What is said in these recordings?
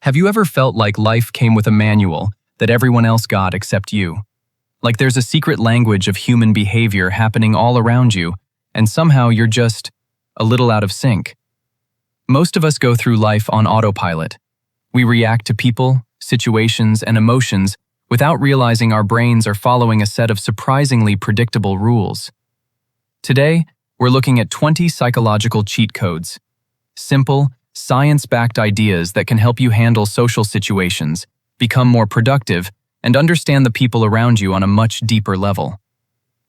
Have you ever felt like life came with a manual that everyone else got except you? Like there's a secret language of human behavior happening all around you, and somehow you're just a little out of sync. Most of us go through life on autopilot. We react to people, situations, and emotions without realizing our brains are following a set of surprisingly predictable rules. Today, we're looking at 20 psychological cheat codes. Simple, science-backed ideas that can help you handle social situations, become more productive, and understand the people around you on a much deeper level.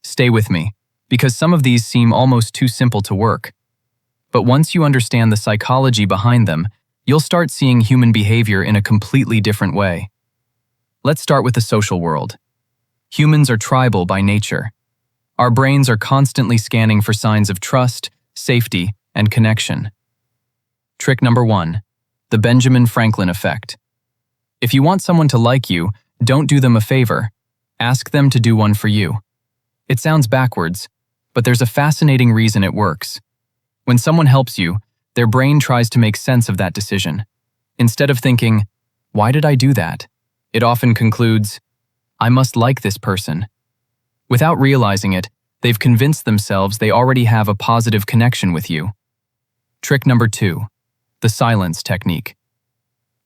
Stay with me, because some of these seem almost too simple to work. But once you understand the psychology behind them, you'll start seeing human behavior in a completely different way. Let's start with the social world. Humans are tribal by nature. Our brains are constantly scanning for signs of trust, safety, and connection. Trick number 1, the Benjamin Franklin effect. If you want someone to like you, don't do them a favor. Ask them to do one for you. It sounds backwards, but there's a fascinating reason it works. When someone helps you, their brain tries to make sense of that decision. Instead of thinking, "Why did I do that?" it often concludes, "I must like this person." Without realizing it, they've convinced themselves they already have a positive connection with you. Trick number 2, the silence technique.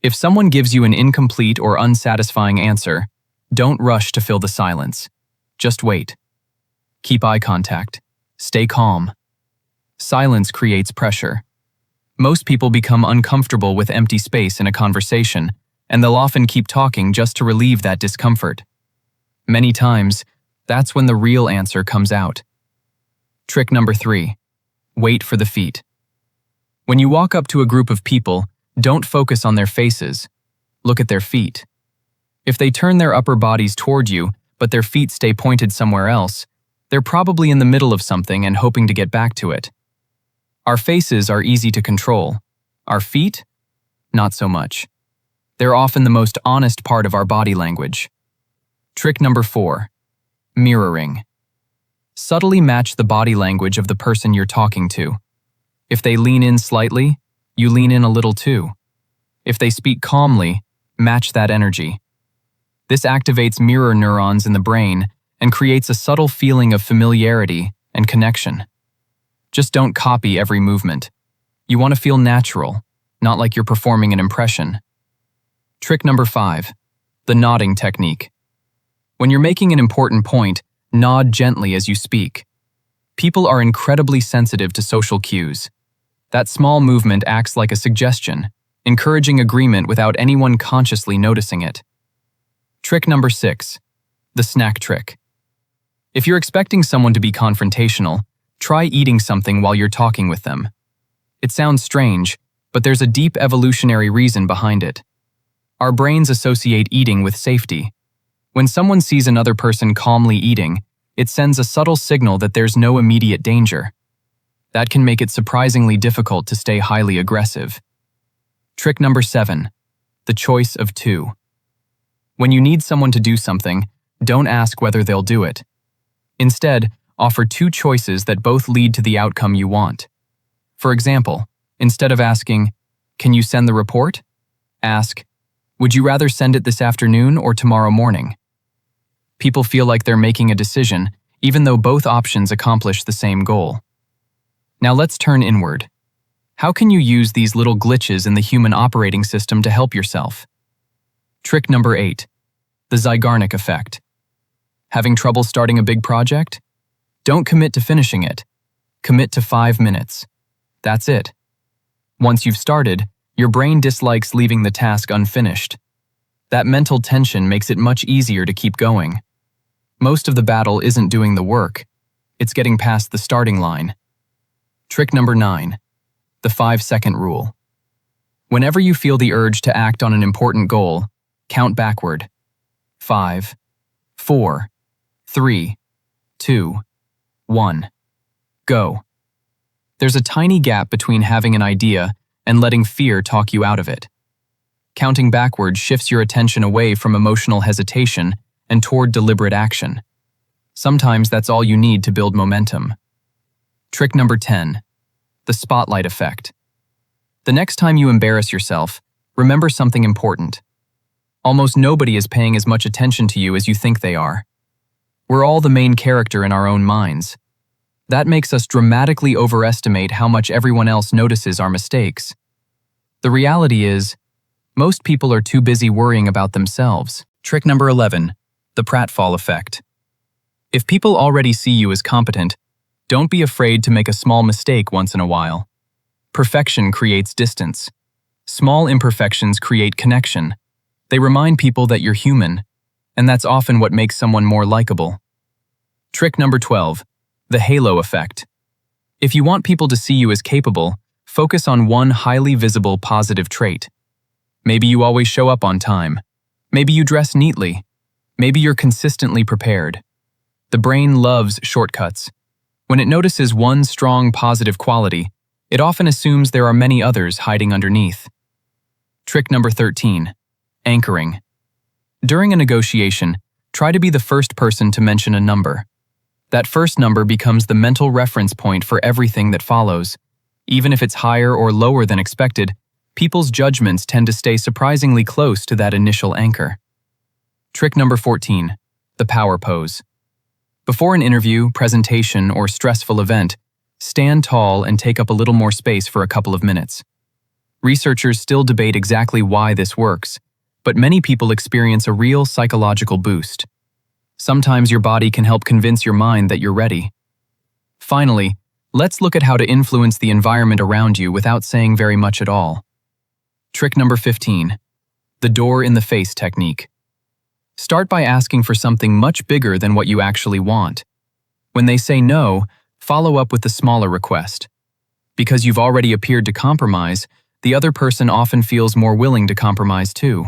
If someone gives you an incomplete or unsatisfying answer, don't rush to fill the silence. Just wait. Keep eye contact. Stay calm. Silence creates pressure. Most people become uncomfortable with empty space in a conversation, and they'll often keep talking just to relieve that discomfort. Many times, that's when the real answer comes out. Trick number 3, wait for the feet. When you walk up to a group of people, don't focus on their faces. Look at their feet. If they turn their upper bodies toward you, but their feet stay pointed somewhere else, they're probably in the middle of something and hoping to get back to it. Our faces are easy to control. Our feet? Not so much. They're often the most honest part of our body language. Trick number 4, mirroring. Subtly match the body language of the person you're talking to. If they lean in slightly, you lean in a little too. If they speak calmly, match that energy. This activates mirror neurons in the brain and creates a subtle feeling of familiarity and connection. Just don't copy every movement. You want to feel natural, not like you're performing an impression. Trick number 5, the nodding technique. When you're making an important point, nod gently as you speak. People are incredibly sensitive to social cues. That small movement acts like a suggestion, encouraging agreement without anyone consciously noticing it. Trick number 6, the snack trick. If you're expecting someone to be confrontational, try eating something while you're talking with them. It sounds strange, but there's a deep evolutionary reason behind it. Our brains associate eating with safety. When someone sees another person calmly eating, it sends a subtle signal that there's no immediate danger. That can make it surprisingly difficult to stay highly aggressive. Trick number 7, the choice of 2. When you need someone to do something, don't ask whether they'll do it. Instead, offer 2 choices that both lead to the outcome you want. For example, instead of asking, "Can you send the report?" ask, "Would you rather send it this afternoon or tomorrow morning?" People feel like they're making a decision, even though both options accomplish the same goal. Now let's turn inward. How can you use these little glitches in the human operating system to help yourself? Trick number 8, the Zeigarnik effect. Having trouble starting a big project? Don't commit to finishing it. Commit to 5 minutes. That's it. Once you've started, your brain dislikes leaving the task unfinished. That mental tension makes it much easier to keep going. Most of the battle isn't doing the work. It's getting past the starting line. Trick number 9, the 5-second rule. Whenever you feel the urge to act on an important goal, count backward. 5, 4, 3, 2, 1. Go. There's a tiny gap between having an idea and letting fear talk you out of it. Counting backward shifts your attention away from emotional hesitation and toward deliberate action. Sometimes that's all you need to build momentum. Trick number 10, the spotlight effect. The next time you embarrass yourself, remember something important. Almost nobody is paying as much attention to you as you think they are. We're all the main character in our own minds. That makes us dramatically overestimate how much everyone else notices our mistakes. The reality is, most people are too busy worrying about themselves. Trick number 11, the pratfall effect. If people already see you as competent, don't be afraid to make a small mistake once in a while. Perfection creates distance. Small imperfections create connection. They remind people that you're human, and that's often what makes someone more likable. Trick number 12, the halo effect. If you want people to see you as capable, focus on one highly visible positive trait. Maybe you always show up on time. Maybe you dress neatly. Maybe you're consistently prepared. The brain loves shortcuts. When it notices one strong positive quality, it often assumes there are many others hiding underneath. Trick number 13, anchoring. During a negotiation, try to be the first person to mention a number. That first number becomes the mental reference point for everything that follows. Even if it's higher or lower than expected, people's judgments tend to stay surprisingly close to that initial anchor. Trick number 14, the power pose. Before an interview, presentation, or stressful event, stand tall and take up a little more space for a couple of minutes. Researchers still debate exactly why this works, but many people experience a real psychological boost. Sometimes your body can help convince your mind that you're ready. Finally, let's look at how to influence the environment around you without saying very much at all. Trick number 15, the door in the face technique. Start by asking for something much bigger than what you actually want. When they say no, follow up with the smaller request. Because you've already appeared to compromise, the other person often feels more willing to compromise too.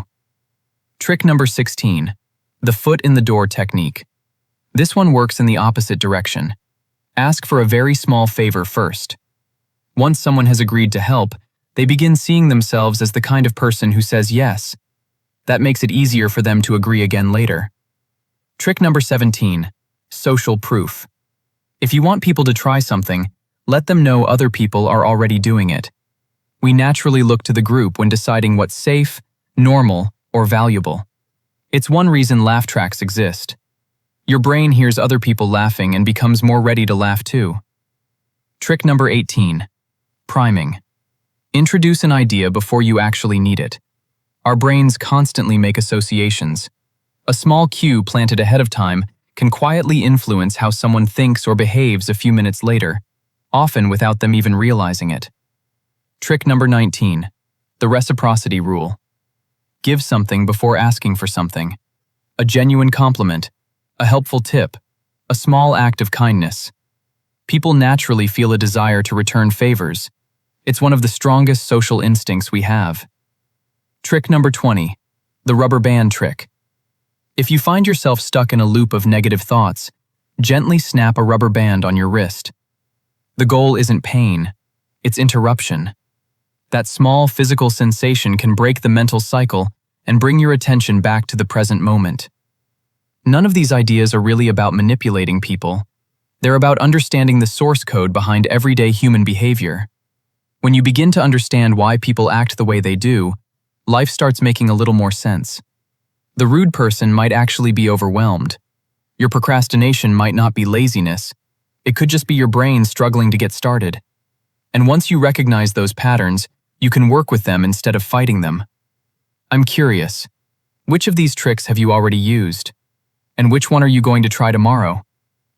Trick number 16, the foot in the door technique. This one works in the opposite direction. Ask for a very small favor first. Once someone has agreed to help, they begin seeing themselves as the kind of person who says yes. That makes it easier for them to agree again later. Trick number 17, social proof. If you want people to try something, let them know other people are already doing it. We naturally look to the group when deciding what's safe, normal, or valuable. It's one reason laugh tracks exist. Your brain hears other people laughing and becomes more ready to laugh too. Trick number 18, priming. Introduce an idea before you actually need it. Our brains constantly make associations. A small cue planted ahead of time can quietly influence how someone thinks or behaves a few minutes later, often without them even realizing it. Trick number 19, the reciprocity rule. Give something before asking for something. A genuine compliment, a helpful tip, a small act of kindness. People naturally feel a desire to return favors. It's one of the strongest social instincts we have. Trick number 20, the rubber band trick. If you find yourself stuck in a loop of negative thoughts, gently snap a rubber band on your wrist. The goal isn't pain, it's interruption. That small physical sensation can break the mental cycle and bring your attention back to the present moment. None of these ideas are really about manipulating people. They're about understanding the source code behind everyday human behavior. When you begin to understand why people act the way they do, life starts making a little more sense. The rude person might actually be overwhelmed. Your procrastination might not be laziness. It could just be your brain struggling to get started. And once you recognize those patterns, you can work with them instead of fighting them. I'm curious, which of these tricks have you already used? And which one are you going to try tomorrow?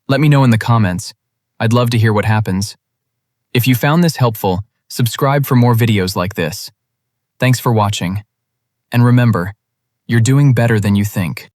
Let me know in the comments. I'd love to hear what happens. If you found this helpful, subscribe for more videos like this. Thanks for watching. And remember, you're doing better than you think.